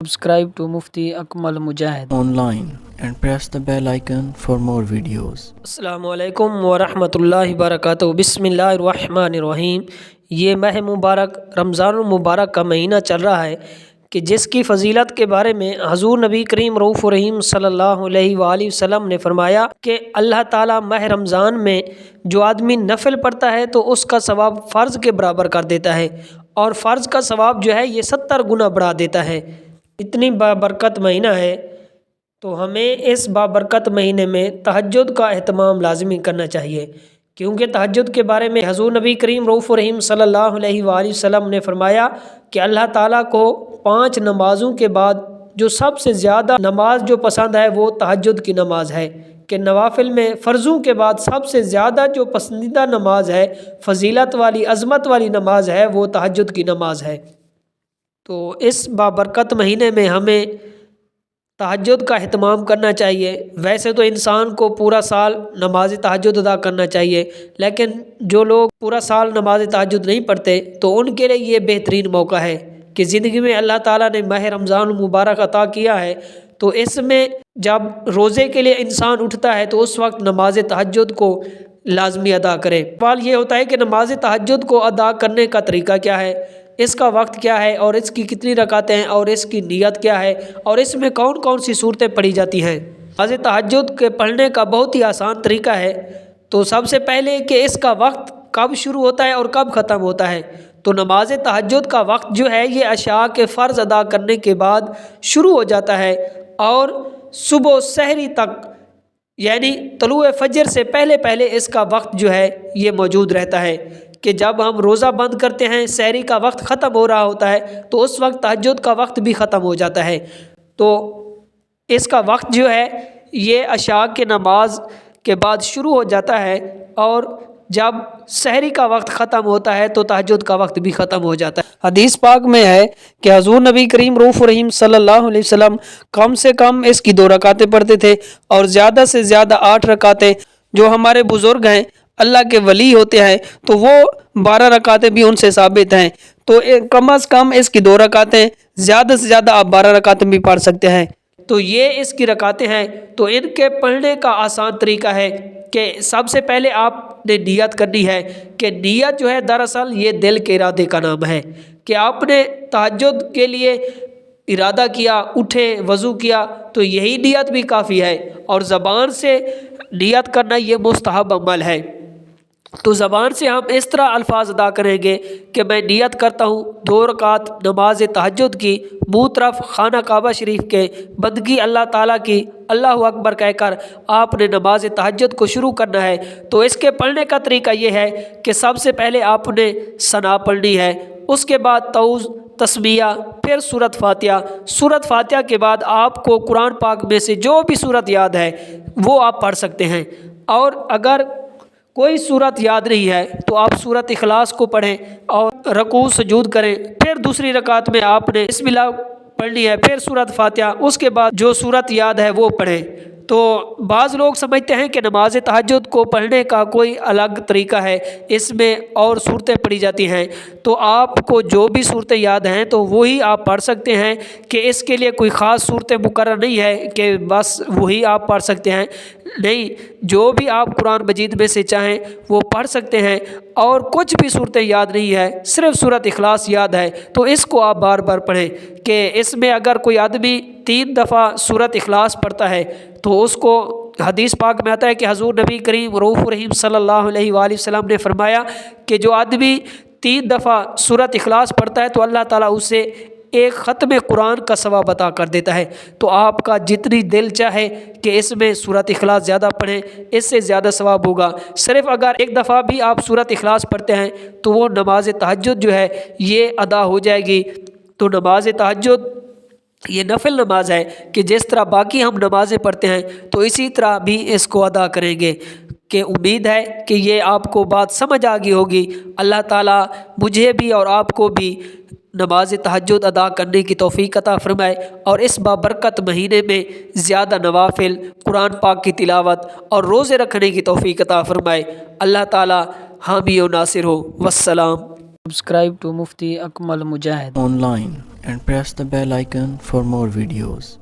Subscribe to Mufti Akmal Mujahid online and press the bell icon for more videos. अस्सलामु अलैकुम वरहमतुल्लाहि वबरकातुहू। बिस्मिल्लाहिर्रहमानिर्रहीम। ये माह मुबारक रमज़ानुल मुबारक का महीना चल रहा है कि जिसकी फ़जीलत के बारे में हज़ूर नबी करीम रऊफ़ रहीम सल्लल्लाहु अलैहि वसल्लम ने फरमाया कि अल्लाह ताला माह रमज़ान में जो आदमी नफल पढ़ता है तो उसका सवाब फ़र्ज़ के बराबर कर देता है और फ़र्ज़ का सवाब जो है ये 70 गुना बढ़ा देता है। इतनी बाबरकत महीना है तो हमें इस बाबरकत महीने में तहज्जुद का एहतमाम लाजमी करना चाहिए, क्योंकि तहज्जुद के बारे में हज़ूर नबी करीम रऊफ़ रहीम सल्लल्लाहु अलैहि वसल्लम ने फरमाया कि अल्लाह ताला को 5 नमाज़ों के बाद जो सबसे ज़्यादा नमाज जो पसंद है वो तहज्जुद की नमाज है, कि नवाफिल में फ़र्ज़ों के बाद सबसे ज़्यादा जो पसंदीदा नमाज है, फ़जीलत वाली अज़मत वाली नमाज है, वो तहज्जुद की नमाज है। तो इस बाबरकत महीने में हमें तहज्जुद का एहतमाम करना चाहिए। वैसे तो इंसान को पूरा साल नमाज तहज्जुद अदा करना चाहिए, लेकिन जो लोग पूरा साल नमाज तहज्जुद नहीं पढ़ते तो उनके लिए ये बेहतरीन मौका है कि ज़िंदगी में अल्लाह ताला ने माह रमज़ान मुबारक अता किया है, तो इसमें जब रोज़े के लिए इंसान उठता है तो उस वक्त नमाज तहज्जुद को लाजमी अदा करे। सवाल ये होता है कि नमाज तहज्जुद को अदा करने का तरीका क्या है, इसका वक्त क्या है और इसकी कितनी रकातें हैं और इसकी नीयत क्या है और इसमें कौन कौन सी सूरतें पढ़ी जाती हैं। नमाज तहज्जुद के पढ़ने का बहुत ही आसान तरीका है। तो सबसे पहले कि इसका वक्त कब शुरू होता है और कब ख़त्म होता है। तो नमाज तहज्जुद का वक्त जो है ये अशा के फ़र्ज़ अदा करने के बाद शुरू हो जाता है और सुबह सहरी तक, यानी तलुए फजर से पहले पहले इसका वक्त जो है ये मौजूद रहता है, कि जब हम रोज़ा बंद करते हैं सहरी का वक्त ख़त्म हो रहा होता है तो उस वक्त तहज्जुद का वक्त भी ख़त्म हो जाता है। तो इसका वक्त जो है ये अशा के नमाज के बाद शुरू हो जाता है और जब सहरी का वक्त ख़त्म होता है तो तहज्जुद का वक्त भी ख़त्म हो जाता है। हदीस पाक में है कि हज़ूर नबी करीम रऊफ़ रहीम सल्लल्लाहु अलैहि वसल्लम कम से कम इसकी 2 रकातें पढ़ते थे और ज़्यादा से ज़्यादा 8 रकातें। जो हमारे बुज़ुर्ग हैं अल्लाह के वली होते हैं तो वो 12 रकातें भी उनसे साबित हैं। तो कम अज़ कम इसकी 2 रकातें, ज़्यादा से ज़्यादा आप 12 रकातें भी पढ़ सकते हैं। तो ये इसकी रकातें हैं। तो इनके पढ़ने का आसान तरीका है कि सबसे पहले आपने नियत करनी है, कि नियत जो है दरअसल ये दिल के इरादे का नाम है, कि आपने तहज्जुद के लिए इरादा किया, उठे, वज़ू किया, तो यही नियत भी काफ़ी है। और ज़बान से नियत करना ये मुस्तहब अमल है। तो ज़बान से हम इस तरह अल्फाज अदा करेंगे कि मैं नियत करता हूँ 2 रकात नमाज तहज्जुद की, मुँह तरफ खाना काबा शरीफ के, बंदगी अल्लाह ताला की, अल्लाहु अकबर कहकर आपने नमाज तहज्जुद को शुरू करना है। तो इसके पढ़ने का तरीका ये है कि सबसे पहले आपने सना पढ़नी है, उसके बाद तऊज़, तस्बिया, फिर सूरत फातिहा। सूरत फातिहा के बाद आपको कुरान पाक में से जो भी सूरत याद है वो आप पढ़ सकते हैं, और अगर कोई सूरत याद नहीं है तो आप सूरत इखलास को पढ़ें और रकू सजूद करें। फिर दूसरी रकात में आपने बिस्मिल्लाह पढ़नी है, फिर सूरत फातिहा, उसके बाद जो सूरत याद है वो पढ़ें। तो बाज़ लोग समझते हैं कि नमाज तहज्जुद को पढ़ने का कोई अलग तरीका है, इसमें और सूरतें पढ़ी जाती हैं। तो आपको जो भी सूरतें याद हैं तो वही आप पढ़ सकते हैं, कि इसके लिए कोई ख़ास सूरतें मुकर्रर नहीं है कि बस वही आप पढ़ सकते हैं। नहीं, जो भी आप कुरान मजीद में से चाहें वो पढ़ सकते हैं। और कुछ भी सूरतें याद नहीं है, सिर्फ सूरत इखलास याद है तो इसको आप बार बार पढ़ें। कि इसमें अगर कोई आदमी 3 दफ़ा सूरत इखलास पढ़ता है तो उसको हदीस पाक में आता है कि हज़ूर नबी करीम रऊफ़ रहीम सल्लल्लाहु अलैहि वसल्लम ने फरमाया कि जो आदमी 3 दफ़ा सूरत इखलास पढ़ता है तो अल्लाह ताला उसे एक ख़त्म कुरान का सवाब अता कर देता है। तो आपका जितनी दिल चाहे कि इसमें सूरत इखलास ज़्यादा पढ़ें, इससे ज़्यादा सवाब होगा। सिर्फ अगर एक दफ़ा भी आप सूरत इखलास पढ़ते हैं तो वो नमाज तहज्जुद जो है ये अदा हो जाएगी। तो नमाज तहज्जुद ये नफिल नमाज है कि जिस तरह बाकी हम नमाज़ें पढ़ते हैं तो इसी तरह भी इसको अदा करेंगे। कि उम्मीद है कि ये आपको बात समझ आ गई होगी। अल्लाह ताला मुझे भी और आपको भी नमाज तहज्जुद अदा करने की तौफीक अता फरमाए और इस बाबरकत महीने में ज़्यादा नवाफिल, कुरान पाक की तिलावत और रोज़े रखने की तौफीक अता फरमाए। अल्लाह ताला हामी और नासिर हो। वस्सलाम। Subscribe to Mufti Akmal Mujahid online and press the bell icon for more videos.